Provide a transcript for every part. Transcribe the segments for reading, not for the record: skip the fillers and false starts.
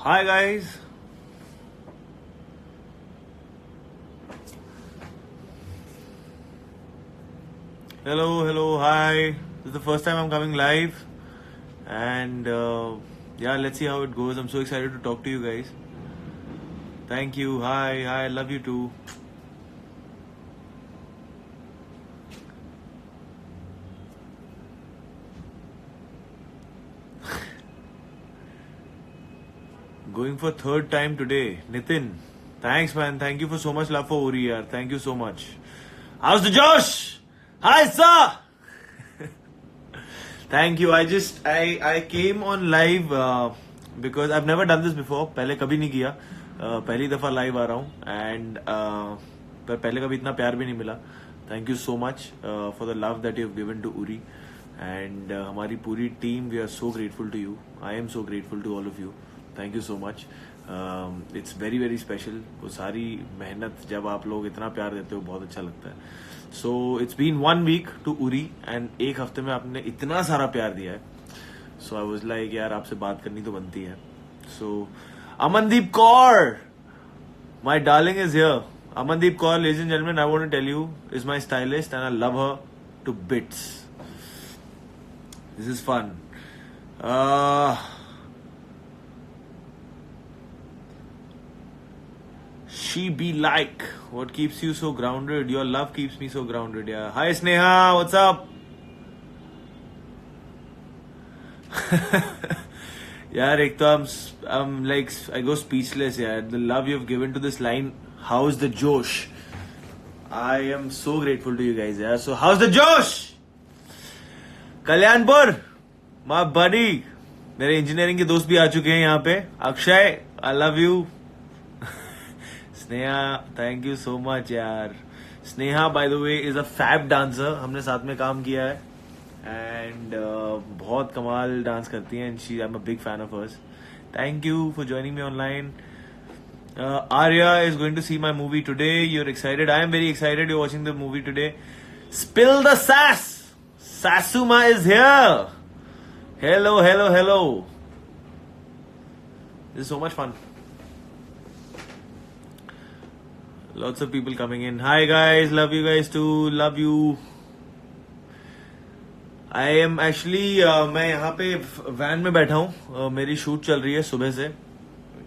Hi guys. Hello, hi. This is the first time I'm coming live, and yeah, let's see how it goes. I'm so excited to talk to you guys. Thank you. Hi, love you too. Going for third time today, Nitin. Thanks, man. Thank you for so much love for Uri, yaar. Thank you so much. How's the Josh? Hi, sir. Thank you. I came on live because I've never done this before. पहले कभी नहीं किया. पहली दफा live आ रहा हूँ and पर पहले कभी इतना प्यार भी नहीं मिला. Thank you so much for the love that you've given to Uri and हमारी पूरी team. We are so grateful to you. I am so grateful to all of you. Thank you so much. It's very very special. वो सारी मेहनत जब आप लोग इतना प्यार देते हो बहुत अच्छा लगता है. So it's been 1 week to Uri and एक हफ्ते में आपने इतना सारा प्यार दिया है. So I was like यार आपसे बात करनी तो बनती है. So Amandeep Kaur, my darling is here. Amandeep Kaur, ladies and gentlemen, I want to tell you, is my stylist and I love her to bits. This is fun. She be like, what keeps you so grounded? Your love keeps me so grounded. Yeah. Hi Sneha, what's up? यार एक तो I'm like I go speechless यार. The love you've given to this line. How's the Josh? I am so grateful to you guys यार. So how's the Josh? Kalyanpur, my buddy. मेरे engineering के दोस्त भी आ चुके हैं यहाँ पे. Akshay, I love you. Sneha, thank you so much यार. Sneha by the way is a fab dancer. हमने साथ में काम किया है एंड बहुत कमाल डांस करती है and she I am a big fan of hers. Thank you for joining me online. Arya is going to see my movie today. You're excited? I am very excited. You're watching the movie today. Spill the sass. Sasuma is here. Hello. This is so much fun. Lots of people coming in. Hi guys, love you guys too. Love you. I am actually मैं यहाँ पे van में बैठा हूँ. मेरी shoot चल रही है सुबह से.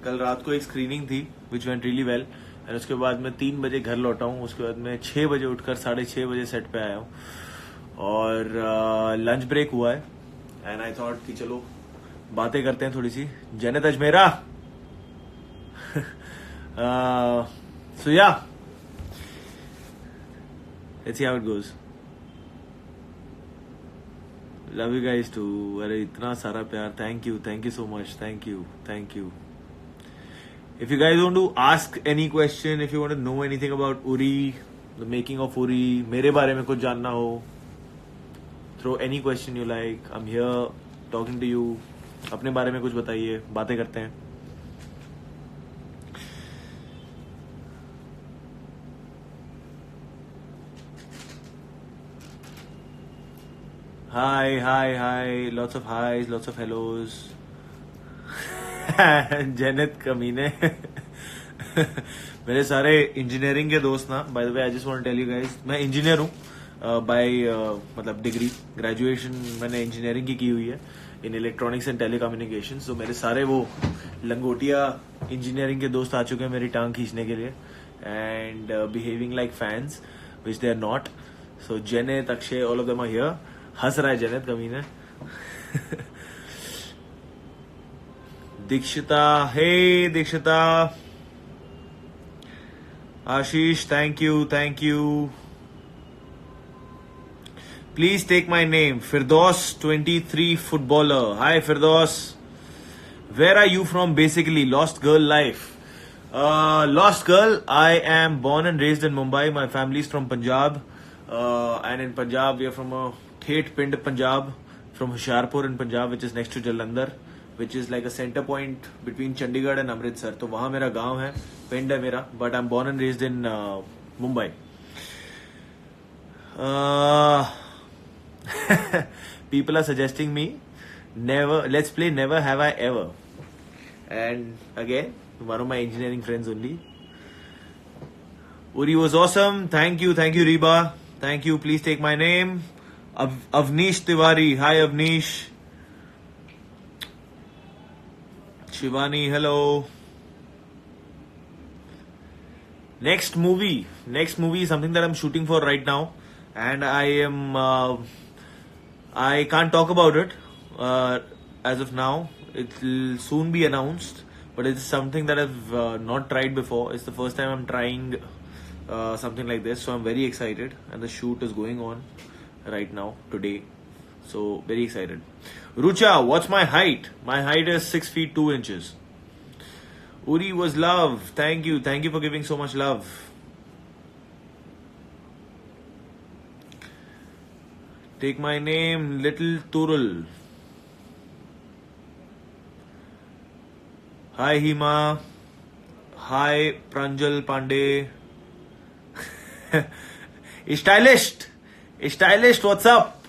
कल रात को एक स्क्रीनिंग थी which went really well and उसके बाद मैं 3 बजे घर लौटा हूँ. उसके बाद मैं 6 बजे उठकर 6:30 बजे सेट पे आया हूँ और लंच ब्रेक हुआ है एंड आई थॉट कि चलो बातें करते हैं थोड़ी सी. जन्नत Ajmera. So yeah, let's see how it goes. Love you guys too. अरे इतना सारा प्यार. Thank you so much. Thank you. If you guys want to ask any question, if you want to know anything about Uri, the making of Uri, मेरे बारे में कुछ जानना हो, throw any question you like. I'm here talking to you. अपने बारे में कुछ बताइए, बातें करते हैं. Hi. Lots of highs, lots of hellos. जैनत कमीने. मेरे सारे इंजीनियरिंग के दोस्त ना. By the way I just want to tell you guys, मैं इंजीनियर हूँ बाय मतलब डिग्री. ग्रेजुएशन मैंने इंजीनियरिंग की हुई है in electronics and telecommunication. So मेरे सारे वो लंगोटिया इंजीनियरिंग के दोस्त आ चुके हैं मेरी टांग खींचने के लिए and behaving like fans which they are not. So Jannat, Akshay, all of them are here. हंस रहा है जैनत कमीने. Dikshita, hey Dikshita. Ashish, thank you. Please take my name. Firdaus 23 footballer. Hi Firdaus. Where are you from basically? Lost girl life. Lost girl. I am born and raised in Mumbai. My family is from Punjab. And in Punjab we are from a Thet Pind, Punjab. From Hoshiarpur in Punjab, which is next to Jalandhar. Which is like a center point between Chandigarh and Amritsar. तो वहाँ मेरा गांव है, पिंड है मेरा. But I'm born and raised in Mumbai. People are suggesting me let's play Never Have I Ever. And again, one of my engineering friends only. Uri was awesome. Thank you, Reba. Thank you. Please take my name. Avnish Tiwari. Hi, Avnish. Shivani, hello. Next movie is something that I'm shooting for right now, and I can't talk about it as of now. It will soon be announced, but it's something that I've not tried before. It's the first time I'm trying something like this, so I'm very excited, and the shoot is going on right now today, so very excited. Rucha, what's my height? My height is 6 feet 2 inches. Uri was love. Thank you for giving so much love. Take my name, Little Turul. Hi Hima. Hi Pranjal Pandey. Stylist, what's up?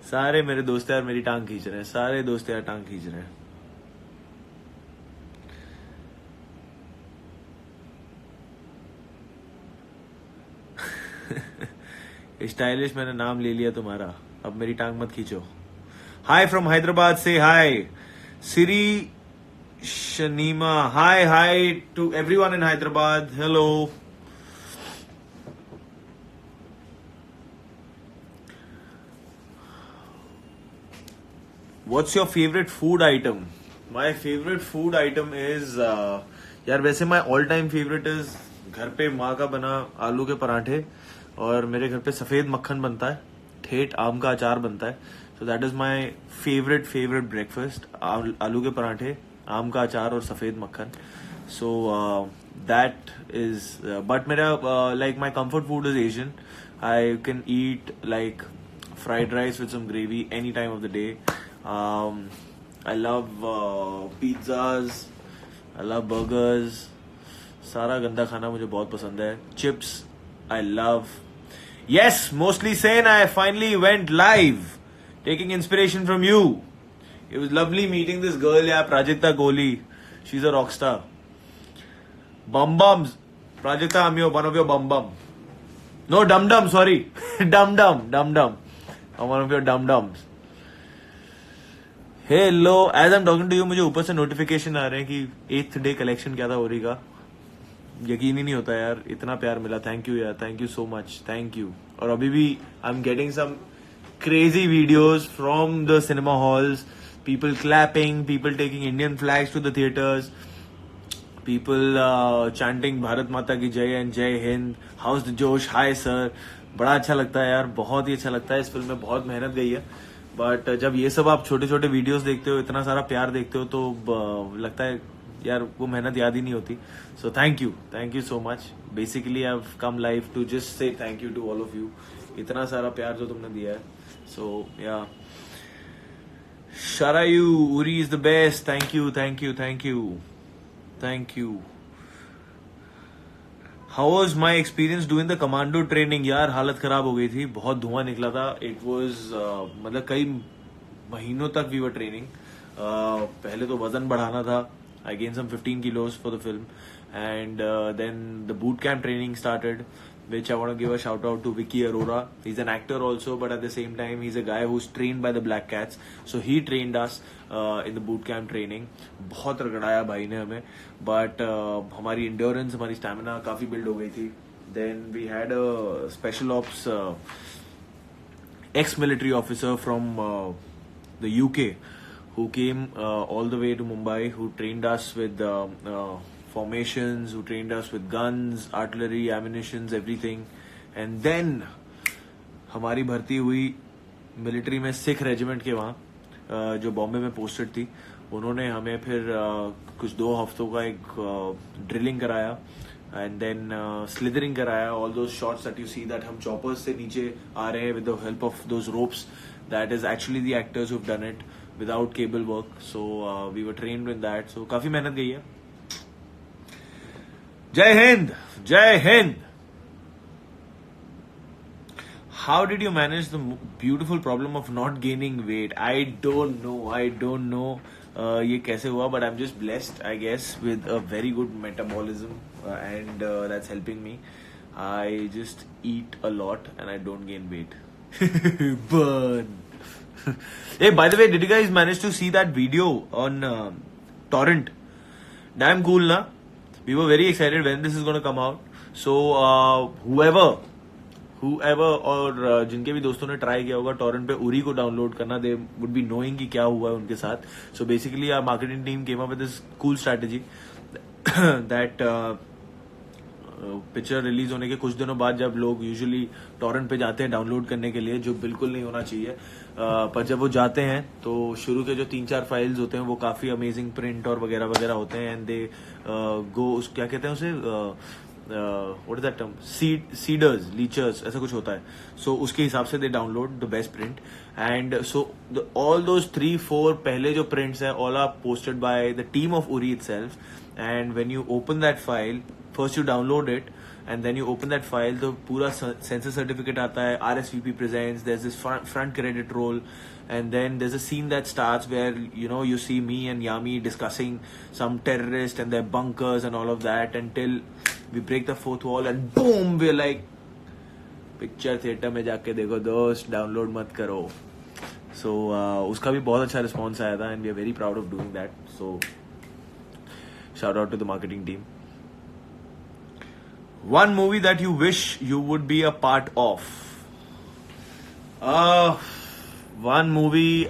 सारे मेरे दोस्त यार मेरी टांग खींच रहे हैं, सारे दोस्त यार टांग खींच रहे हैं. स्टाइलिश मैंने नाम ले लिया तुम्हारा, अब मेरी टांग मत खींचो. हाय फ्रॉम हैदराबाद से hi. Siri Shanima, hi to everyone in Hyderabad. Hello. What's your favorite food item? My favorite food item is यार वैसे my all time favorite is घर पे माँ का बना आलू के पराठे, और मेरे घर पे सफेद मक्खन बनता है, ठेठ आम का अचार बनता है. So that is my favorite breakfast. आलू के पराठे, आम का अचार और सफेद मक्खन. So that is but मेरा like my comfort food is Asian. I can eat like fried rice with some gravy any time of the day. I love pizzas, I love burgers. सारा गंदा खाना मुझे बहुत पसंद है. Chips, I love. Yes, mostly sane. I finally went live, taking inspiration from you. It was lovely meeting this girl, yeah, Prajakta Kohli. She's a rock star. Bum bums. Prajakta, I'm one of your bum bum. No, dum dum, sorry. Dum dum. I'm one of your dum dums. Hello, as I'm talking to you, मुझे ऊपर से notification आ रहे हैं कि 8th day collection क्या था होरी का. यकीन ही नहीं होता यार, इतना प्यार मिला. थैंक यू यार, thank you so much, thank you. और अभी भी I am getting some crazy videos from the cinema halls. People clapping, people taking Indian flags to the theatres, people chanting Bharat Mata की जय एंड जय Hind. House the josh, hi sir. बड़ा अच्छा लगता है यार, बहुत ही अच्छा लगता है. इस फिल्म में बहुत मेहनत गई है, बट जब ये सब आप छोटे छोटे वीडियोस देखते हो, इतना सारा प्यार देखते हो, तो लगता है यार वो मेहनत याद ही नहीं होती. So thank you so much. Basically I have come live to just say thank you to all of you. इतना सारा प्यार जो तुमने दिया है. So yeah Sharayu, Uri is the best. Thank you. How was my experience doing the commando training? यार हालत खराब हो गई थी, बहुत धुआं निकला था. इट वॉज मतलब कई महीनों तक वी वर ट्रेनिंग. पहले तो वजन बढ़ाना था. I gained some 15 kilos for the film, and then the boot camp training started, which I want to give a shout out to Vicky Arora. He's an actor also, but at the same time he's a guy who's trained by the Black Cats. So he trained us in the boot camp training. बहुत रगड़ाया भाई ने हमें, but हमारी endurance, हमारी stamina काफी build हो गई थी. Then we had a special ops ex-military officer from the UK, who came all the way to Mumbai, who trained us with formations, who trained us with guns, artillery, ammunitions, everything. And then हमारी भर्ती हुई military में Sikh regiment के वहाँ, जो बॉम्बे में posted थी. उन्होंने हमें फिर कुछ 2 हफ्तों का एक ड्रिलिंग कराया, एंड देन स्लिदरिंग कराया. All those shots that you see that हम चॉपर्स से नीचे आ रहे हैं with the help of those ropes, that is actually the actors who have done it without cable work. So we were trained with that. So काफी मेहनत गई है. जय Hind. how did you manage the beautiful problem of not gaining weight? I don't know ये कैसे हुआ, but I'm just blessed, I guess, with a very good metabolism, and that's helping me. I just eat a lot and I don't gain weight. Burn. Hey, by the way, did you guys manage to see that video on torrent? Damn cool, na? We were very excited when this is going to come out. So whoever और जिनके भी दोस्तों ने try किया होगा torrent पे उरी को download करना, दे वुड बी नोइंग कि क्या हुआ है उनके साथ. So basically our marketing team came up with this cool strategy that picture release होने के कुछ दिनों बाद जब लोग यूजुअली टॉरेंट पे जाते हैं डाउनलोड करने के लिए, जो बिल्कुल नहीं होना चाहिए, पर जब वो जाते हैं तो शुरू के जो 3-4 फाइल्स होते हैं वो काफी अमेजिंग प्रिंट और वगैरह वगैरह होते हैं, एंड दे गो क्या कहते हैं उसे, what is that term? Seeders, leechers, ऐसा कुछ होता है. So उसके हिसाब से they download the best print, and so all those 3-4 पहले जो prints हैं all are posted by the team of Uri itself. And when you open that file, first you download it, and then you open that file, तो पूरा sensor certificate आता है, RSVP presents, there's this front credit roll, and then there's a scene that starts where you see me and Yami discussing some terrorist and their bunkers and all of that until we break the fourth wall and boom, we're like, picture theatre में जाके देखो दोस्त, download मत करो. So उसका भी बहुत अच्छा रिस्पॉन्स आया था, and we are very proud of doing that. So shout out to the marketing team. One movie that you wish you would be a part of. One movie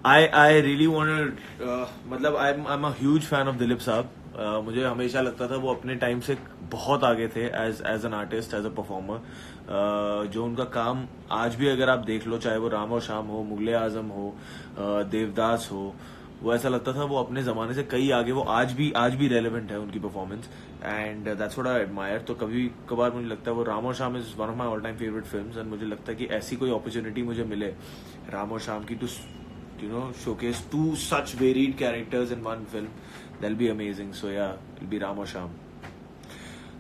I really wanted, मतलब I'm a huge fan of Dilip साहब. मुझे हमेशा लगता था वो अपने time से बहुत आगे थे as an artist, as a performer. जो उनका काम आज भी अगर आप देख लो, चाहे वो राम और श्याम हो, मुगले आजम हो, देवदास हो, वो ऐसा लगता था वो अपने जमाने से कई आगे, वो आज भी रेलेवेंट है उनकी performance, and that's what I admire. तो कभी कभार मुझे लगता है वो राम और Shyam is one of my all time favourite films, and मुझे लगता है कि ऐसी कोई अपॉर्चुनिटी मुझे मिले राम और श्याम की, to showcase two such varied characters in one film, that'll be amazing. So yeah, it'll be Ram or Sham.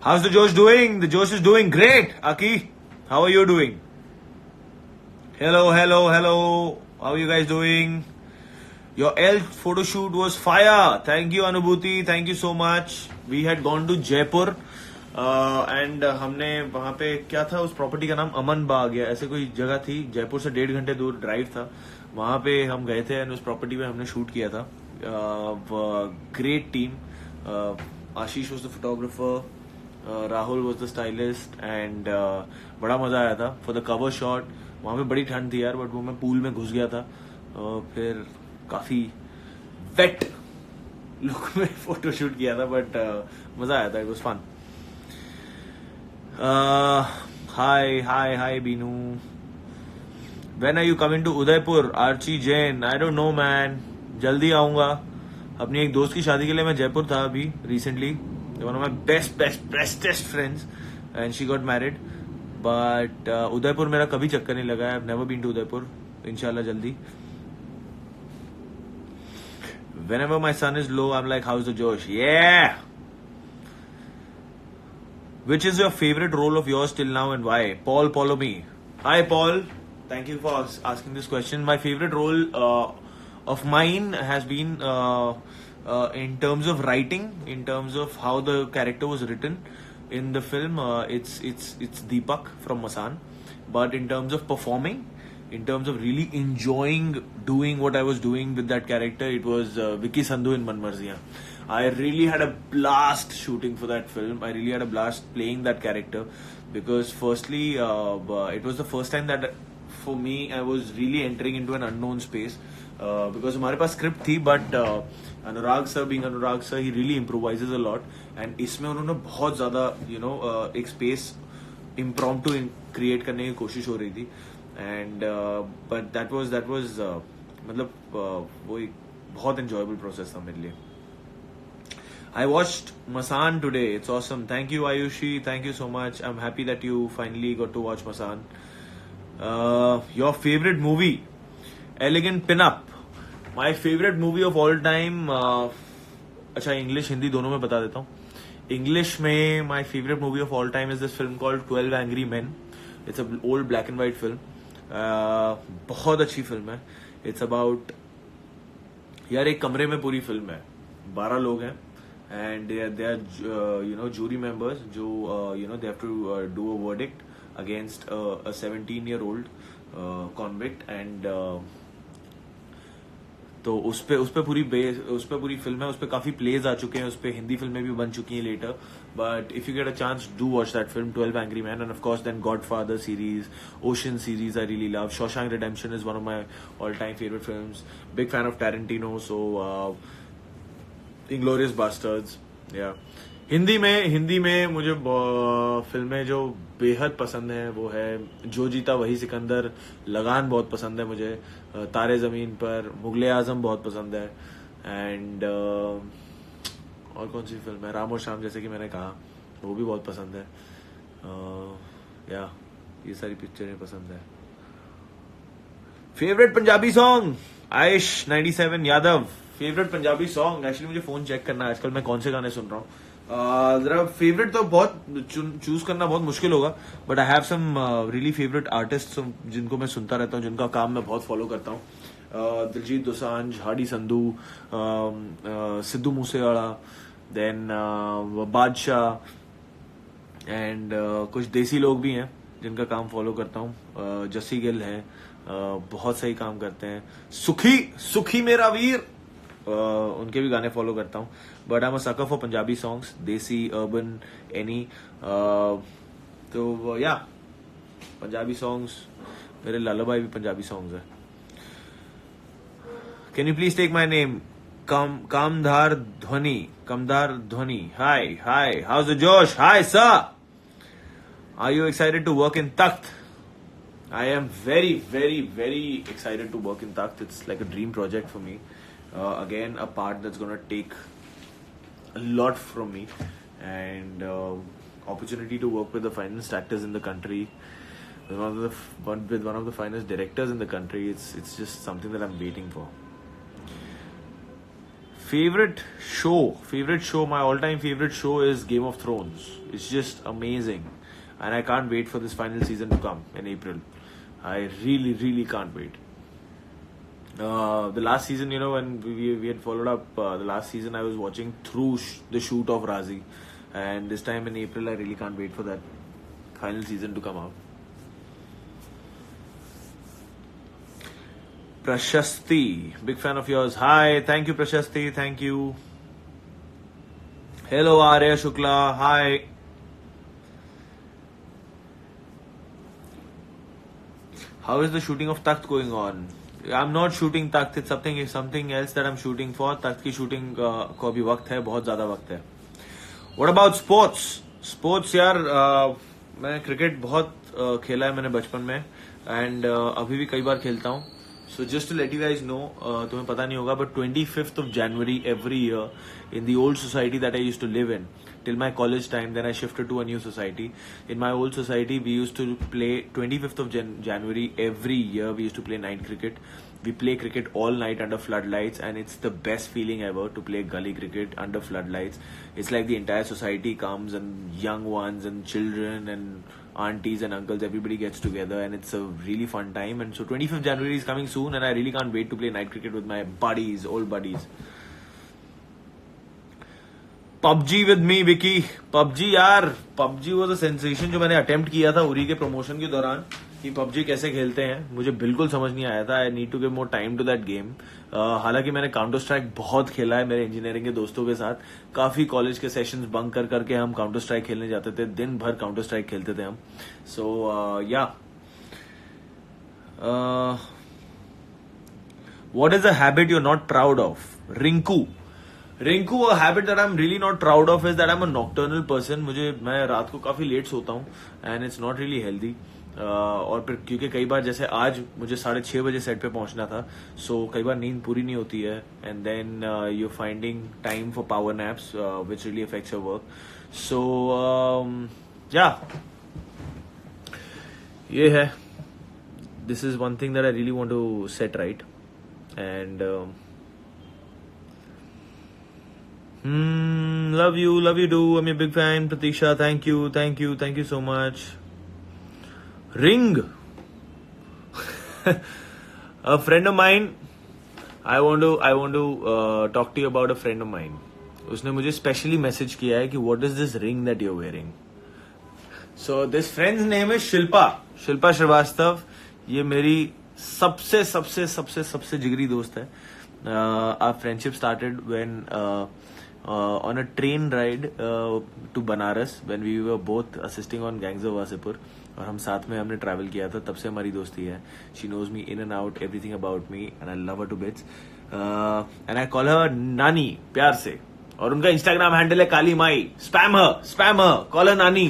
How's the Josh doing? The Josh is doing great. Aki, how are you doing? Hello. How are you guys doing? Your elf photo shoot was fire. Thank you Anubhuti, thank you so much. We had gone to Jaipur and हमने वहाँ पे क्या था, उस property का नाम अमन बाग या ऐसे कोई जगह थी, जयपुर से 1.5 घंटे दूर ड्राइव था, वहाँ पे हम गए थे एंड उस प्रॉपर्टी पे हमने शूट किया था. Great team. Ashish was the photographer, Rahul was the stylist, and बड़ा मजा आया था. फॉर द कवर शॉट वहाँ पे बड़ी ठंड थी यार, बट वो मैं पूल में घुस गया था, फिर काफी वेट लुक में फोटो शूट किया था, बट मजा आया था. It was fun. Hi Binu. When are you coming to Udaipur? Archie Jain. I don't know man. जल्दी आऊंगा. अपनी एक दोस्त की शादी के लिए मैं जयपुर था अभी recently. One of my bestest friends, and she got married. But Udaipur मेरा कभी चक्कर नहीं लगा है. I've never been to Udaipur. इंशाल्लाह जल्दी. Whenever my son is low, I'm like, how's the Josh? Yeah. Which is your favorite role of yours till now and why? Paul Polomi. Hi Paul. Thank you for asking this question. My favorite role of mine has been in terms of writing, in terms of how the character was written in the film. It's Deepak from Masan. But in terms of performing, in terms of really enjoying doing what I was doing with that character, it was Vicky Sandhu in Man Marziyan. I really had a blast shooting for that film. I really had a blast playing that character because firstly, it was the first time that for me I was really entering into an unknown space because हमारे पास script थी, but Anurag sir, being Anurag sir, he really improvises a lot, and इसमें उन्होंने बहुत ज़्यादा एक space impromptu create करने की कोशिश हो रही थी, and but that was मतलब वो एक बहुत enjoyable process था मेरे लिए. I watched Masan today. It's awesome. Thank you Ayushi. Thank you so much. I'm happy that you finally got to watch Masan. Your favorite movie? Elegant Pinup. My favorite movie of all time. अच्छा English Hindi दोनों में बता देता हूँ. English में my favorite movie of all time is this film called 12 Angry Men, it's a old black and white film. बहुत अच्छी film है. इट्स अबाउट, यार एक कमरे में पूरी फिल्म है, 12 लोग हैं and they are jury members जो they have to do a verdict against a 17-year-old convict. And तो उस पे पूरी फिल्म है. उस पे काफी प्लेज आ चुके हैं, उस पे हिंदी फिल्में भी बन चुकी हैं later. But if you get a chance, do watch that film, 12 Angry Men. And of course then Godfather series, Ocean series I really love. Shawshank Redemption is one of my all time favourite films. Big fan of Tarantino. So Inglourious Basterds. या हिंदी में मुझे फिल्में जो बेहद पसंद है वो है जो जीता वही सिकंदर, लगान बहुत पसंद है मुझे, तारे जमीन पर, मुगले आजम बहुत पसंद है. एंड और कौन सी फिल्म है, राम और श्याम जैसे कि मैंने कहा, वो भी बहुत पसंद है. या ये सारी पिक्चरें पसंद है. Favourite Punjabi song, Ayush 97 Yadav. Favourite Punjabi song, actually मुझे फोन चेक करना है आजकल मैं कौन से गाने सुन रहा हूँ. जरा फेवरेट तो बहुत चूज करना बहुत मुश्किल होगा, but I have some really favourite artist जिनको मैं सुनता रहता हूँ, जिनका काम मैं बहुत फॉलो करता हूँ. दिलजीत दोसांझ, हाडी संधू, सिद्धू मूसेवाला, देन बादशाह, एंड कुछ देसी लोग भी हैं जिनका काम फॉलो करता हूँ. जस्सी गिल है, बहुत सही काम करते हैं. सुखी मेरा वीर, उनके भी गाने फॉलो करता हूँ. But I am a sucker for Punjabi songs, desi, urban, any. तो या पंजाबी सॉन्ग्स, मेरे लालाबाई भी पंजाबी सॉन्ग्स है. Can you please take my name, Kamdhar Dhvani. Hi how's the josh. Hi sir, are you excited to work in Takht? I am very excited to work in Takht. It's like a dream project for me. Again, a part that's going to take a lot from me, and opportunity to work with the finest actors in the country, with one of the finest directors in the country. It's just something that I'm waiting for. Favorite show. My all-time favorite show is Game of Thrones. It's just amazing, and I can't wait for this final season to come in April. I really can't wait. The last season, when we had followed up the last season, I was watching through the shoot of Razi, and this time in April, I really can't wait for that final season to come out. Prashasti, big fan of yours. Hi, thank you, Prashasti. Thank you. Hello, Arya Shukla. Hi. How is the shooting of Takht going on? I'm not shooting Takht. It's something else that I'm shooting for. Takht की shooting को अभी वक्त है, बहुत ज्यादा वक्त है. What about sports? Sports यार, मैं क्रिकेट बहुत खेला है मैंने बचपन में, एंड अभी भी कई बार खेलता हूँ. So just to let you guys know, तुम्हें पता नहीं होगा, but 25th of January every year in the old society that I used to live in till my college time, then I shifted to a new society. In my old society, we used to play 25th of January every year. We used to play night cricket. We play cricket all night under floodlights, and it's the best feeling ever to play gully cricket under floodlights. It's like the entire society comes, and young ones and children and aunties and uncles, everybody gets together, and it's a really fun time. And so 25th January is coming soon, and I really can't wait to play night cricket with my buddies, old buddies. PUBG with me, Vicky. PUBG यार, PUBG was a sensation जो मैंने attempt किया था उरी के promotion के दौरान, कि PUBG कैसे खेलते हैं मुझे बिल्कुल समझ नहीं आया था. I need to give more time to that game. हालांकि मैंने काउंटर स्ट्राइक बहुत खेला है मेरे इंजीनियरिंग के दोस्तों के साथ. काफी कॉलेज के सेशंस बंक कर करके हम काउंटर स्ट्राइक खेलने जाते थे, दिन भर काउंटर स्ट्राइक खेलते थे हम. So yeah, what is a habit you are not proud of? Rinku, a habit that I'm really not proud of is that I'm a nocturnal person. मैं रात को काफी लेट सोता हूँ, and it's not really healthy. और फिर क्योंकि कई बार जैसे आज मुझे 6:30 बजे सेट पे पहुंचना था, सो कई बार नींद पूरी नहीं होती है, and then you finding time for power naps which really affects your work. So yeah, ये है, this is one thing that I really want to set right. And love you do. I'm a big fan. Pratisha, thank you so much. Ring. A friend of mine. I want to talk to you about a friend of mine. उसने मुझे specially message किया है कि what is this ring that you're wearing? So this friend's name is Shilpa Shrivastava. ये मेरी सबसे सबसे सबसे सबसे जिगरी दोस्त है. Our friendship started when on a train ride to Banaras when we were both assisting on Gangs of Wasipur. और हम साथ में हमने ट्रैवल किया था, तब से हमारी दोस्ती है. She knows me in and out, everything about me, and I love her to bits. And I call her नानी प्यार से. और उनका इंस्टाग्राम हैंडल है काली माई. स्पैम हर, कॉल हर नानी,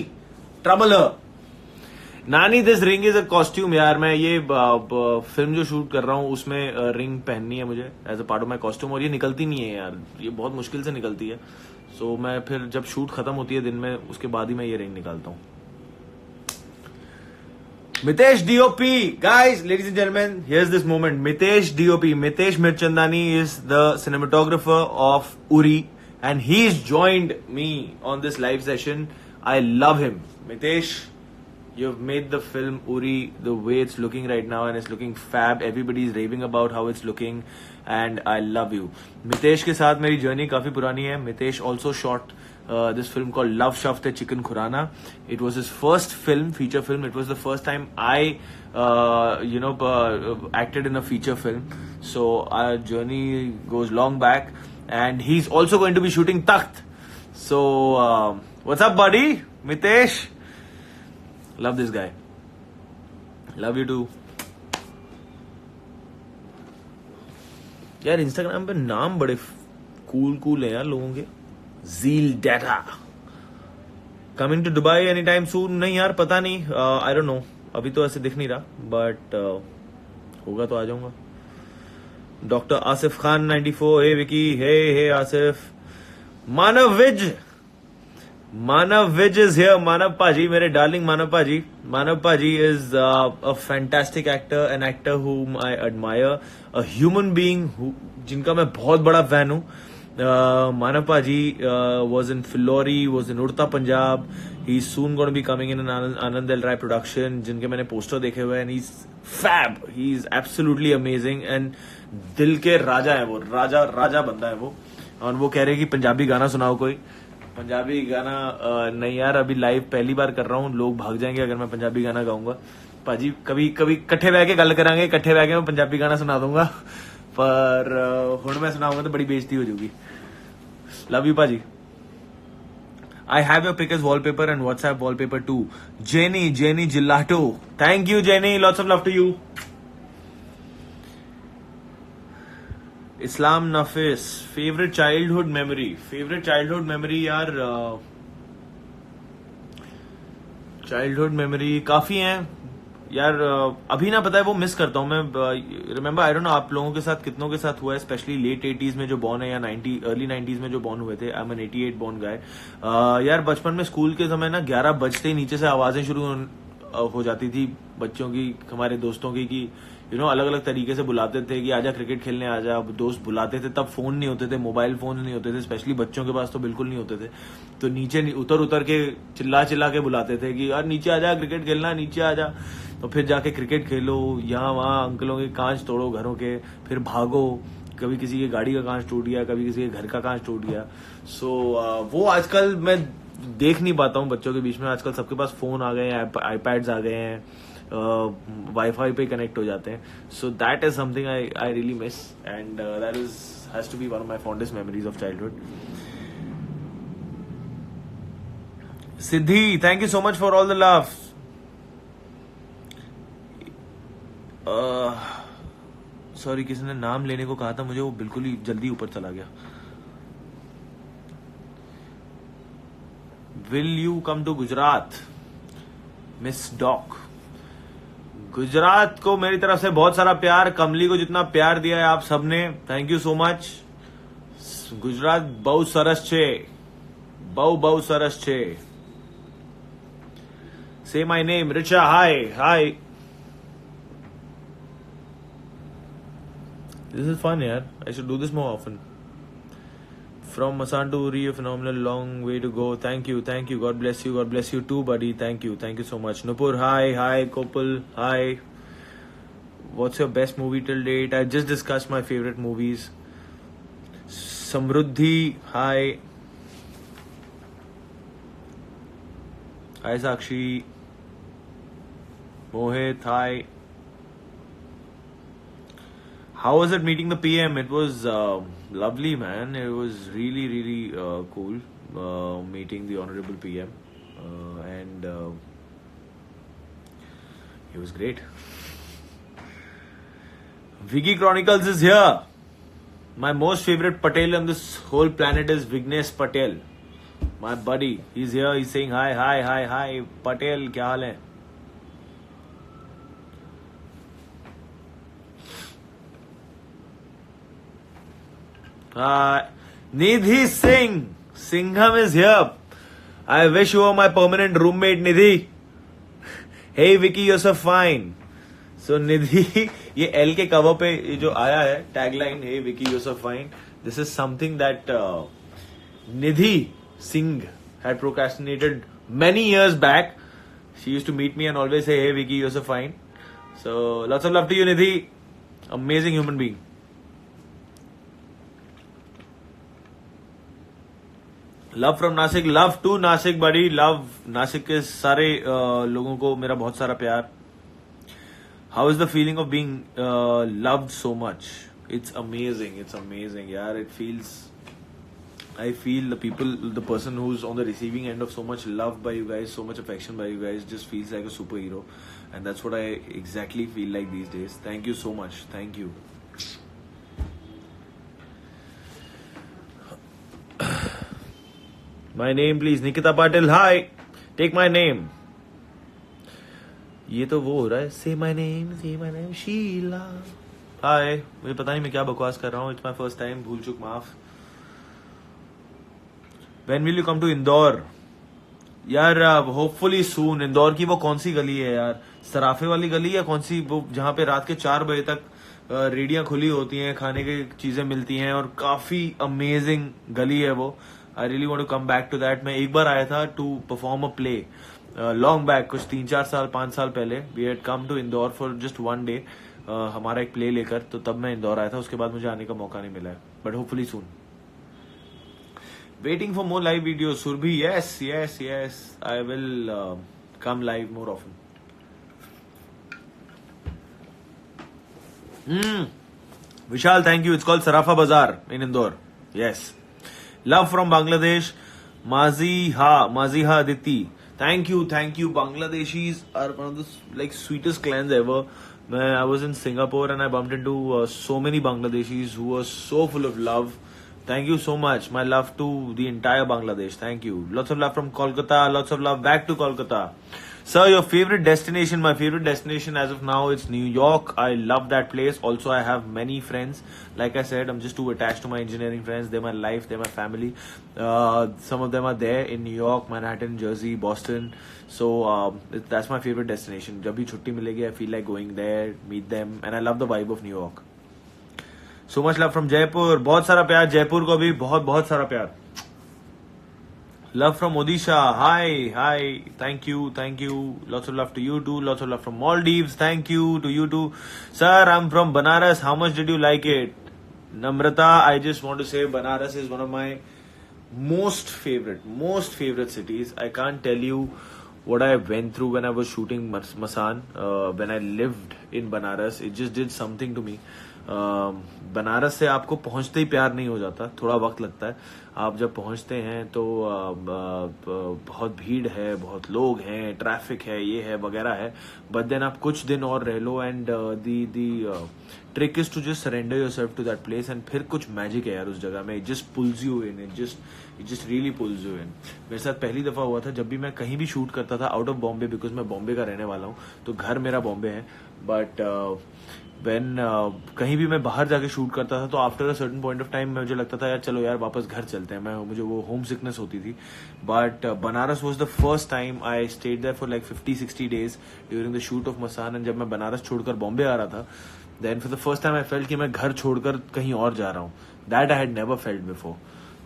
ट्रबल हर. नानी, this ring is a costume. यार मैं ये फिल्म जो शूट कर रहा हूँ उसमें रिंग पहननी है मुझे as a part of my costume. और ये निकलती नहीं है यार, ये बहुत मुश्किल से निकलती है. सो मैं फिर जब शूट खत्म होती है दिन में, उसके बाद ही मैं ये रिंग निकालता हूँ. Mitesh DOP, guys, ladies and gentlemen, here's this moment. Mitesh DOP, Mitesh Mirchandani is the cinematographer of Uri, and he's joined me on this live session. I love him. Mitesh, you've made the film Uri the way it's looking right now, and it's looking fab. Everybody's raving about how it's looking, and I love you. Mitesh के साथ मेरी journey काफी पुरानी है. Mitesh also shot this film called Love Shafte Chicken Khurana. It was his first film, feature film. It was the first time I, acted in a feature film. So our journey goes long back, and he's also going to be shooting Takht. So what's up, buddy? Mitesh, love this guy. Love you too. यार Instagram पे नाम बड़े cool है यार लोगों के. Zeal Data coming to Dubai anytime soon. नहीं यार पता नहीं, I don't know, अभी तो ऐसे दिख नहीं रहा, बट होगा तो आ जाऊंगा. Doctor Asif Khan 94, hey Vicky, hey Asif. Manav Vij is here. Manav paaji, मेरे darling Manav paaji is a fantastic actor, an actor whom I admire, a human being जिनका मैं बहुत बड़ा फैन हूं. Manav Paji was in Filori, was in Urta Punjab. He's soon going to be coming in an Anand L Rai production, जिनके मैंने poster देखे हुए हैं. And he's fab. He's absolutely amazing. And दिल के राजा है वो, राजा बंदा है वो. और वो कह रहे कि पंजाबी गाना सुनाओ कोई. पंजाबी गाना नहीं यार, अभी लाइव पहली बार कर रहा हूँ. लोग भाग जाएंगे अगर मैं पंजाबी गाना गाऊंगा. पाजी कभी कट्ठे बह के गल करांगे, कट्ठे बह के मैं पंजाबी गाना सुना दूंगा. पर हुण मैं सुनाऊंगा तो बड़ी बेइज्जती हो जाएगी. लव यू पाजी. I have your pic as wallpaper and WhatsApp wallpaper too. Jenny Gelato. Thank you, Jenny. Lots of love to you. Islam Nafis. Favorite childhood memory यार. Childhood memory काफी हैं यार. अभी ना पता है वो मिस करता हूँ मैं. रिमेम्बर, आई डोंट नो आप लोगों के साथ कितनों के साथ हुआ है, स्पेशली लेट 80s में जो बॉर्न है या अर्ली 90s में जो बॉर्न हुए थे. आई एम एन 88 बॉर्न गाय. यार बचपन में स्कूल के समय ना 11 बजते ही नीचे से आवाजें शुरू हो जाती थी बच्चों की, हमारे दोस्तों की, कि अलग अलग तरीके से बुलाते थे कि आजा क्रिकेट खेलने आजा. दोस्त बुलाते थे, तब फोन नहीं होते थे, मोबाइल फोन नहीं होते थे, स्पेशली बच्चों के पास तो बिल्कुल नहीं होते थे. तो नीचे उतर के चिल्ला के बुलाते थे कि यार नीचे आजा क्रिकेट खेलना, नीचे आजा. तो फिर जाके क्रिकेट खेलो, यहाँ वहाँ अंकलों के कांच तोड़ो घरों के, फिर भागो. कभी किसी की गाड़ी का कांच टूट गया, कभी किसी के घर का कांच टूट गया. सो वो आजकल मैं देख नहीं पाता हूँ बच्चों के बीच में. आजकल सबके पास फोन आ गए हैं, आईपैड्स आ गए हैं, वाईफाई पे कनेक्ट हो जाते हैं. So that is something I really miss, and that is has to be one of my fondest memories of childhood. Siddhi, thank you so much for all the love. Sorry, किसी ने नाम लेने को कहा था मुझे, वो बिल्कुल ही जल्दी ऊपर चला गया. Will you come to Gujarat? Miss doc. Gujarat को मेरी तरफ से बहुत सारा प्यार. कमली को जितना प्यार दिया है आप सबने, thank you so much. Gujarat बहुत सरस छे, बहु सरस छे. से my name Richa. Hi. This is fun, yaar. I should do this more often. From Masan to Uri, a phenomenal long way to go. Thank you. God bless you. God bless you too, buddy. Thank you so much. Nupur, hi. Kopal, hi. What's your best movie till date? I just discussed my favorite movies. Samruddhi, hi. Hi Sakshi. Mohit, hi. How was it meeting the PM? It was lovely, man. It was really cool meeting the Honorable PM. And it was great. Viggy Chronicles is here. My most favorite Patel on this whole planet is Vignesh Patel. My buddy. He's here. He's saying hi. Patel, kya haal hai? Nidhi Singh. Singham is here. I wish you were my permanent roommate, Nidhi. Hey Vicky, you're so fine. So Nidhi, ये L के cover पे ये जो आया है tagline, hey Vicky, you're so fine. This is something that Nidhi Singh had procrastinated many years back. She used to meet me and always say, hey Vicky, you're so fine. So lots of love to you, Nidhi. Amazing human being. Love from Nashik. Love to Nashik buddy. Love Nashik के सारे लोगों को मेरा बहुत सारा प्यार. How is the feeling of being loved so much? It's amazing यार. It feels, I feel the person who's on the receiving end of so much love by you guys, so much affection by you guys, just feels like a superhero, and that's what I exactly feel like these days. Thank you so much. Thank you. My name please. Nikita Patil, hi. Take my name. ये तो वो हो रहा है. Say my name, Sheila. Hi. मुझे पता नहीं मैं क्या बकवास कर रहा हूँ. It's my first time. भूल चुक माफ. When will you come to Indore? यार होपफुली सून. इंदौर की वो कौन सी गली है यार? सराफे वाली गली या कौन सी, वो जहाँ पे रात के 4 बजे तक रेडियां खुली होती हैं, खाने की चीजें मिलती हैं, और काफी अमेजिंग गली है वो. I really want to come back to that. मैं एक बार आया था to perform a play long back, कुछ 3-4 साल 5 साल पहले. We had come to Indore for just 1 day, हमारा एक प्ले लेकर. तो तब मैं इंदौर आया था. उसके बाद मुझे आने का मौका नहीं मिला है, but hopefully soon. Waiting for more live videos, Surbhi. Yes. I will come live more often. Vishal, thank you. It's called Sarafa Bazaar in Indore. Yes. Love from Bangladesh. Maziha Aditi. Thank you. Bangladeshis are one of the sweetest clans ever. I was in Singapore and I bumped into so many Bangladeshis who were so full of love. Thank you so much. My love to the entire Bangladesh. Thank you. Lots of love from Kolkata. Lots of love back to Kolkata. Sir, your favorite destination? My favorite destination as of now, it's New York. I love that place. Also, I have many friends. Like I said, I'm just too attached to my engineering friends. They're my life. They're my family. Some of them are there in New York, Manhattan, Jersey, Boston. So that's my favorite destination. जब भी छुट्टी मिलेगी, I feel like going there, meet them, and I love the vibe of New York. So much love from Jaipur. बहुत सारा प्यार जयपुर को भी. बहुत सारा प्यार. Love from Odisha. Hi. Thank you. Lots of love to you too. Lots of love from Maldives. Thank you to you too. Sir, I'm from Banaras. How much did you like it? Namrata, I just want to say Banaras is one of my most favorite cities. I can't tell you what I went through when I was shooting Masan. When I lived in Banaras, it just did something to me. Banaras से आपको पहुंचते ही प्यार नहीं हो जाता, थोड़ा वक्त लगता है. आप जब पहुंचते हैं तो बहुत भीड़ है, बहुत लोग हैं, ट्रैफिक है, ये है वगैरह है. बट देन आप कुछ दिन और रह लो and the trick is to just surrender yourself to that place. And फिर कुछ मैजिक है यार उस जगह में. It just pulls you in. It just really pulls you in. मेरे साथ पहली दफा हुआ था जब भी मैं कहीं भी शूट करता था आउट ऑफ बॉम्बे, बिकॉज मैं बॉम्बे का रहने वाला हूँ, तो घर मेरा बॉम्बे है. बट when कहीं भी मैं बाहर जाके शूट करता था तो after a certain point of time मुझे लगता था यार चलो यार वापस घर चलते हैं. मुझे वो होम सिकनेस होती थी. But Banaras was the first time I stayed there for 50-60 days during the shoot of Masaan. And जब मैं बनारस छोड़कर बॉम्बे आ रहा था, then for the first time I felt कि मैं घर छोड़कर कहीं और जा रहा हूँ. That I had never felt before.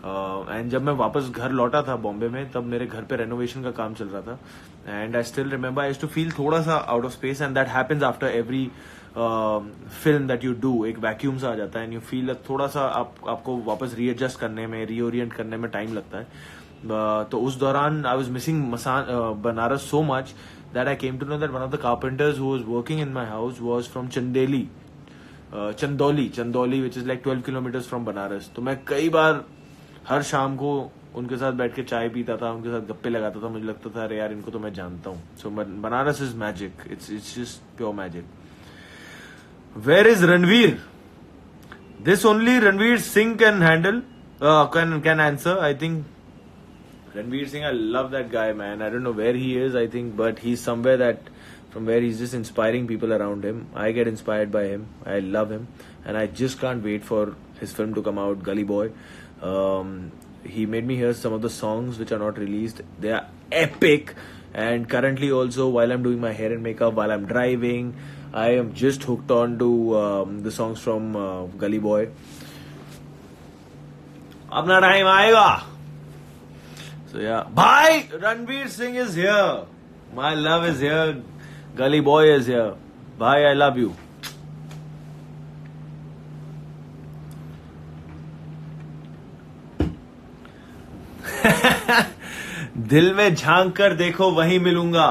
And जब मैं वापस घर लौटा था बॉम्बे में, तब मेरे घर पे रेनोवेशन का काम चल रहा था. And I still remember I used to feel थोड़ा सा out of space, and that happens after every film that you do. एक वैक्यूम सा आ जाता है एंड यू फील थोड़ा सा आपको वापस रीएडजस्ट करने में, रीओरिएंट करने में टाइम लगता है. तो उस दौरान I was missing Banaras so much that I came to know that one of the carpenters who was working in my house was from Chandoli, which is like 12 kilometers from Banaras. तो मैं कई बार हर शाम को उनके साथ बैठ के चाय पीता था, उनके साथ गप्पे लगाता था. मुझे लगता था अरे यार इनको तो मैं जानता हूँ. So Banaras is magic. It's just pure magic. Where is Ranveer? This only Ranveer Singh can handle. Can answer. I think Ranveer Singh, I love that guy, man. I don't know where he is, I think, but he's somewhere that from where he's just inspiring people around him. I get inspired by him. I love him. And I just can't wait for his film to come out, Gully Boy. He made me hear some of the songs which are not released. They are epic. And currently also, while I'm doing my hair and makeup, while I'm driving, I am just hooked on to the songs from Gully Boy. Apna time aayega. So yeah, bhai, Ranveer Singh is here. My love is here. Gully Boy is here. Bhai, I love you. दिल में झांक कर देखो वहीं मिलूंगा.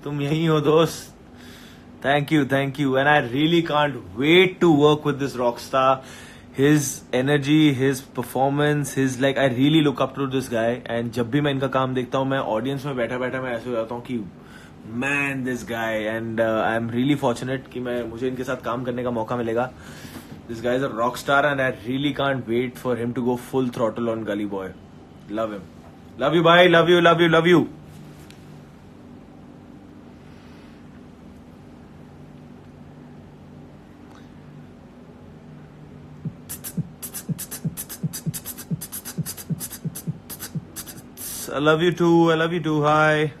तुम यहीं हो दोस्त. Thank you. And I really can't wait to work with this rock star. His energy, his performance, his like I really look up to this guy. And जब भी मैं इनका काम देखता हूँ, मैं ऑडियंस में बैठा बैठा मैं ऐसे हो जाता हूँ कि man, this guy. And I'm really fortunate कि मुझे इनके साथ काम करने का मौका मिलेगा. This guy is a rock star and I really can't wait for him to go full throttle on Gully Boy. Love him. Love you, bye. Love you. I love you too. Hi.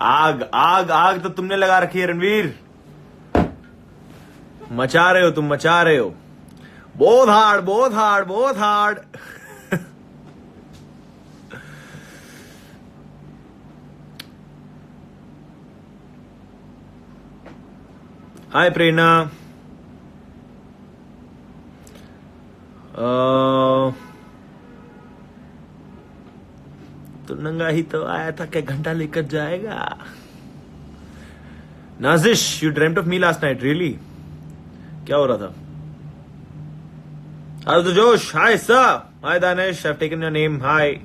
आग तो तुमने लगा रखी है रणवीर. मचा रहे हो. बहुत हार्ड. हाय प्रेरणा. तो नंगा ही तो आया था, क्या घंटा लेकर जाएगा. Nazish, you dreamed of me last night. Really? क्या हो रहा था? How's the Josh? Hi sir. Hi Danesh, I've taken your name. Hi.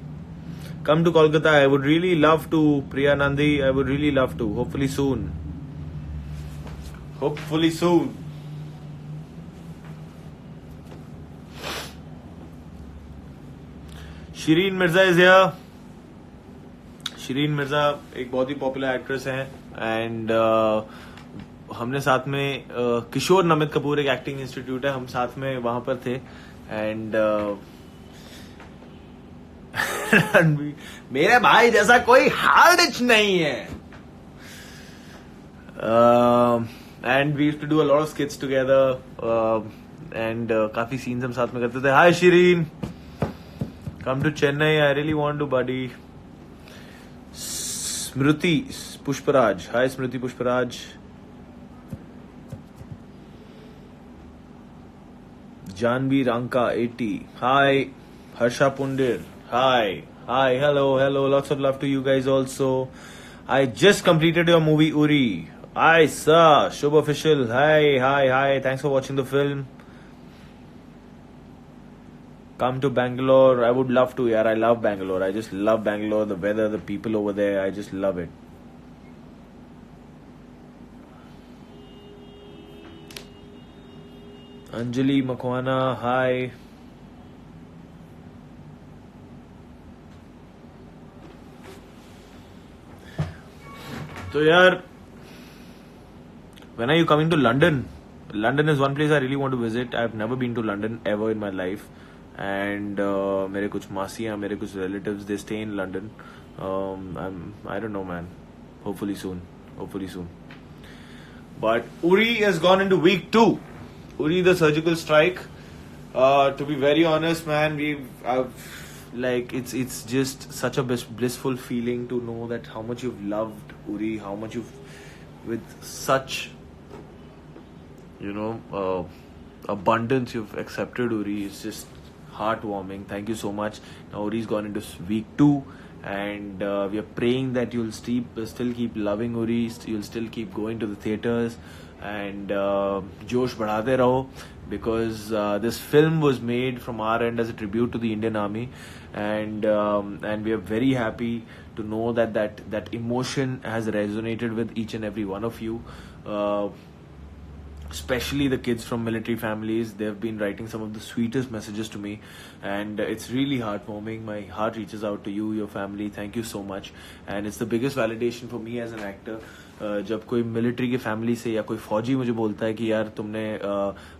Come to Kolkata. I would really love to. Priya Nandi, I would really love to. Hopefully soon. Shireen Mirza is here. Shireen Mirza एक बहुत ही popular actress हैं. And हमने साथ में किशोर नमित कपूर एक acting institute है, हम साथ में वहां पर थे. एंड मेरे भाई जैसा कोई हार्ड इच नहीं है. And we used to do a lot of skits together. And काफी सीन्स हम साथ में करते थे. Hi Shirin, come to Chennai. I really want to buddy. Smriti Pushparaj. Hi Smriti Pushparaj. Janvi Ranka 80. Hi. Harsha Pundir. Hi. Hello. Lots of love to you guys also. I just completed your movie Uri. Hi sir. Shubh Official. Hi. Thanks for watching the film. Come to Bangalore. I would love to. Yeah, I love Bangalore. I just love Bangalore. The weather, the people over there. I just love it. Anjali Makwana. Hi. तो यार, when are you coming to London? London is one place I really want to visit. I've never been to London ever in my life. And मेरे कुछ मासियाँ, मेरे कुछ relatives, they stay in London. I don't know, man. Hopefully soon. But Uri has gone into week 2. Uri the surgical strike. To be very honest, man, like it's just such a blissful feeling to know that how much you've loved Uri, how much you've with such abundance you've accepted Uri. It's just heartwarming. Thank you so much. Now Uri's gone into week 2, and we are praying that you'll still keep loving Uri. You'll still keep going to the theaters, and Josh बढ़ाते रहो, because this film was made from our end as a tribute to the Indian Army, and we are very happy to know that emotion has resonated with each and every one of you. Especially the kids from military families, they've been writing some of the sweetest messages to me, and it's really heartwarming. My heart reaches out to you, your family. Thank you so much. And it's the biggest validation for me as an actor. जब कोई military की family से या कोई फौजी मुझे बोलता है कि यार तुमने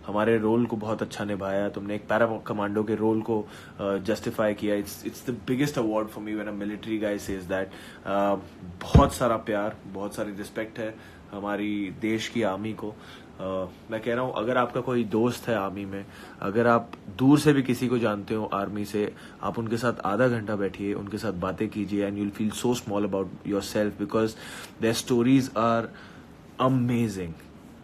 हमारे रोल को बहुत अच्छा निभाया, तुमने एक पैरा कमांडो के रोल को जस्टिफाई किया, it's the biggest award for me when a military guy says that. बहुत सारा प्यार, बहुत सारी रिस्पेक्ट है हमारी देश की आर्मी को. मैं कह रहा हूँ, अगर आपका कोई दोस्त है आर्मी में, अगर आप दूर से भी किसी को जानते हो आर्मी से, आप उनके साथ आधा घंटा बैठिए, उनके साथ बातें कीजिए, and you will feel so small about yourself, because their stories are amazing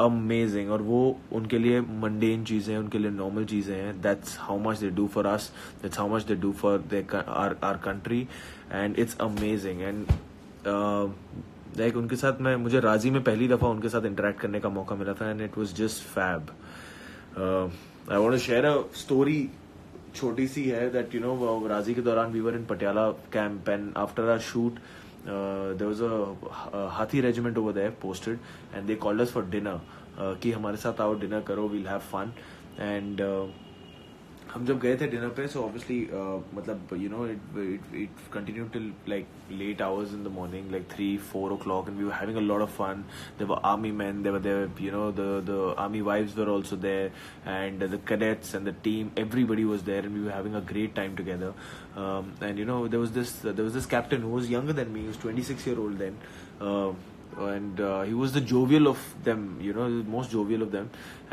amazing. और वो उनके लिए मंडेन चीजें, उनके लिए नॉर्मल चीजें हैं. That's how much they do for us, that's how much they do for our country, and it's amazing. And like उनके साथ मुझे राजी में पहली दफा उनके साथ इंटरेक्ट करने का मौका मिला था, and it was just fab. I want to share a story, छोटी सी है, दैट राजी के दौरान we were in Patiala camp, and after our shoot there was a hathi regiment over there posted, and they called us for dinner, कि हमारे साथ आओ, dinner करो, वील हैव फन. एंड हम जब गए थे डिनर पे, सो ऑब्वियसली मतलब it continue till like late hours in the morning, like 3-4 o'clock, and we were having a lot of fun. There were army men, there were the army wives were also there, and the cadets and the team, everybody was there, and we were having a great time together. And there was this captain who was younger than me. He was 26-year-old then. And he was the jovial of them, the most jovial of them,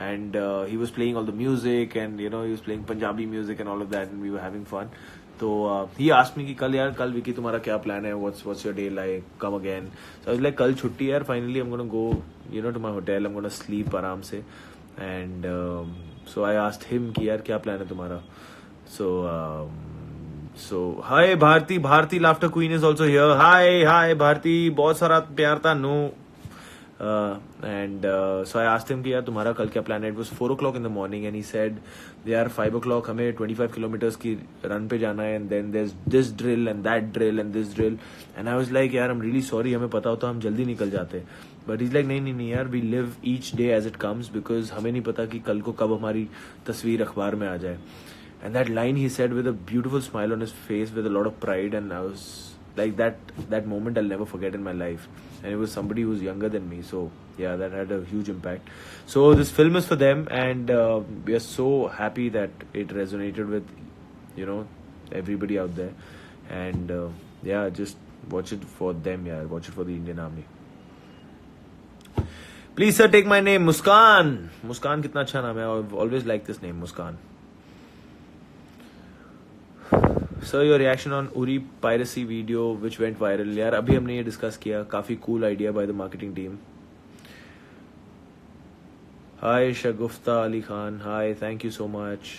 and he was playing all the music, and he was playing Punjabi music and all of that, and we were having fun. So he asked me कि कल विकी तुम्हारा क्या plan है, what's your day like, come again. So I was like, कल छुट्टी यार, finally I'm gonna go to my hotel, I'm gonna sleep आराम से. And so I asked him कि यार क्या प्लान है तुम्हारा. So hi Bharti Laughter Queen is also here. Hi Bharti, बहुत सारा प्यार था. No. And so I asked him कि यार तुम्हारा कल क्या प्लान है. It was 4 o'clock in the morning, and he said यार 5 o'clock हमें 25 kilometers की रन पे जाना है, and then there's this drill and that drill and this drill. And I was like यार I'm really sorry, हमें पता होता हम जल्दी निकल जाते. But he's like नहीं यार, we live each day as it comes, because हमें नहीं पता कि कल को कब हमारी तस्वीर अखबार में आ जाए. And that line he said with a beautiful smile on his face, with a lot of pride, and I was like, that moment I'll never forget in my life. And it was somebody who's younger than me, so yeah, that had a huge impact. So this film is for them, and we are so happy that it resonated with everybody out there. And yeah, just watch it for them, yeah, watch it for the Indian Army. Please sir, take my name, Muskan. Muskan कितना अच्छा नाम है. I've always liked this name, Muskan. Sir, your reaction on Uri piracy video which went viral. यार अभी हमने ये discuss किया. काफी cool idea by the marketing team. Hi Shagufta Ali Khan. Hi, thank you so much.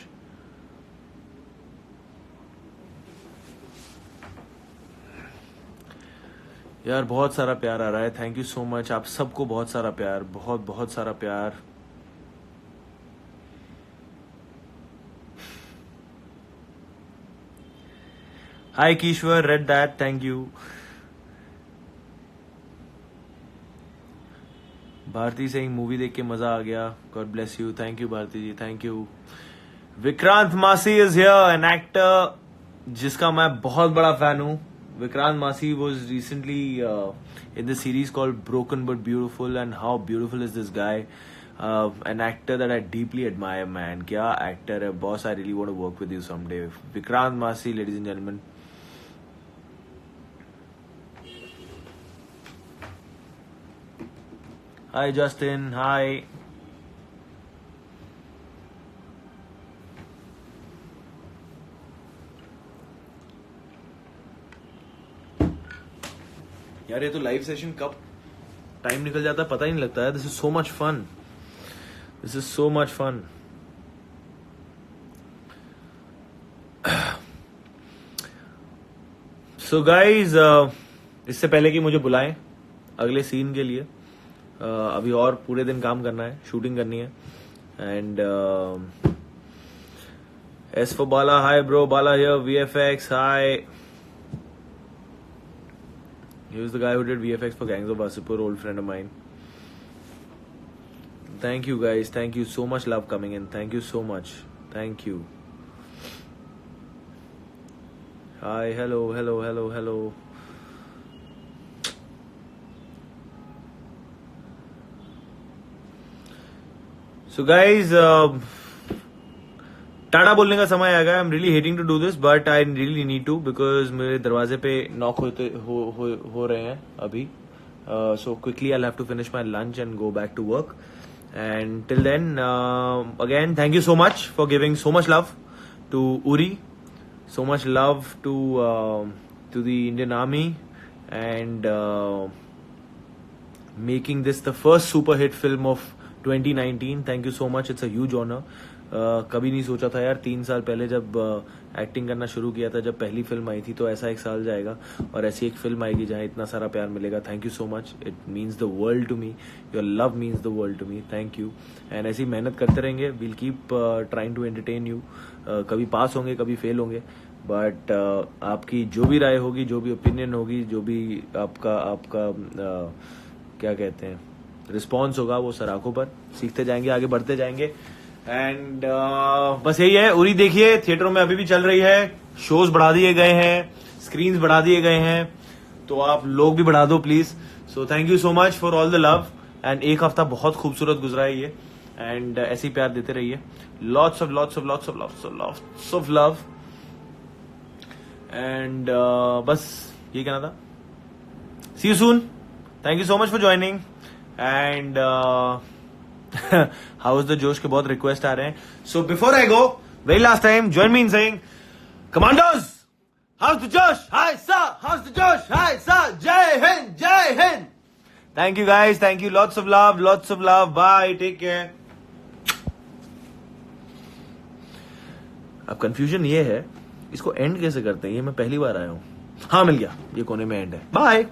यार बहुत सारा प्यार आ रहा है. Thank you so much. आप सबको बहुत सारा प्यार, बहुत बहुत सारा प्यार. Hi Kishwar, read that, thank you. Bharti saying movie देख के मजा आ गया. God bless you. Thank you Bharti ji, thank you. Vikrant मासी is here, an actor जिसका मैं बहुत बड़ा फैन हूँ. Vikrant Masi was recently in the series called Broken But Beautiful, and how beautiful is this guy? An actor that I deeply admire, man. क्या actor है, boss. I really want to work with you someday. Vikrant Masi, ladies and gentlemen. Hi Justin, hi. यार ये तो live session कब time निकल जाता है पता ही नहीं लगता है. This is so much fun. This is so much fun. So guys, इससे पहले कि मुझे बुलाएं अगले सीन के लिए, अभी और पूरे दिन काम करना है, शूटिंग करनी है. And S for Bala, high bro, Bala here, VFX, high. He was the guy who did VFX for Gangs of Wasseypur, old friend of mine. Thank you guys, thank you, so much love coming in, thank you so much, thank you. Hi, hello, hello, hello, hello. So guys, टाटा बोलने का समय आ गया. I am really hating to do this but I really need to because मेरे दरवाजे पे knock हो रहे हैं अभी. So quickly I have to finish my lunch and go back to work. And till then again thank you so much for giving so much love to Uri, so much love to the Indian Army, and making this the first super hit film of 2019. Thank you so much, it's a huge honor. कभी नहीं सोचा था यार, 3 साल पहले जब acting करना शुरू किया था, जब पहली फिल्म आई थी, तो ऐसा एक साल जाएगा और ऐसी एक फिल्म आएगी जहाँ इतना सारा प्यार मिलेगा. Thank you so much, it means the world to me. Your love means the world to me. Thank you. And ऐसी मेहनत करते रहेंगे. We'll keep trying to entertain you. कभी पास होंगे, कभी फेल होंगे, बट आपकी जो भी राय होगी, जो भी ओपिनियन होगी, जो भी आपका क्या कहते हैं रिस्पॉन्स होगा, वो सराखों पर. सीखते जाएंगे, आगे बढ़ते जाएंगे. एंड बस यही है. उरी देखिए, थिएटरों में अभी भी चल रही है. शोज बढ़ा दिए गए हैं, स्क्रीन्स बढ़ा दिए गए हैं, तो आप लोग भी बढ़ा दो please. So thank you so much for all the love. And एक हफ्ता बहुत खूबसूरत गुजरा है ये. एंड ऐसे ही प्यार देते रहिए. Lots of love. एंड बस ये कहना था. See you soon. Thank you so much for joining. And how's the josh के बहुत रिक्वेस्ट आ रहे हैं. So before I go, very last time, join me in saying commandos, how's the josh, high सा, हाउस द जोश, हाय सा. जय हिंद, जय Hind. Thank you guys, thank you. Lots of love. Bye, take care. अब कंफ्यूजन ये है, इसको एंड कैसे करते हैं, ये मैं पहली बार आया हूं. हाँ, मिल गया, ये कोने में एंड है. बाय.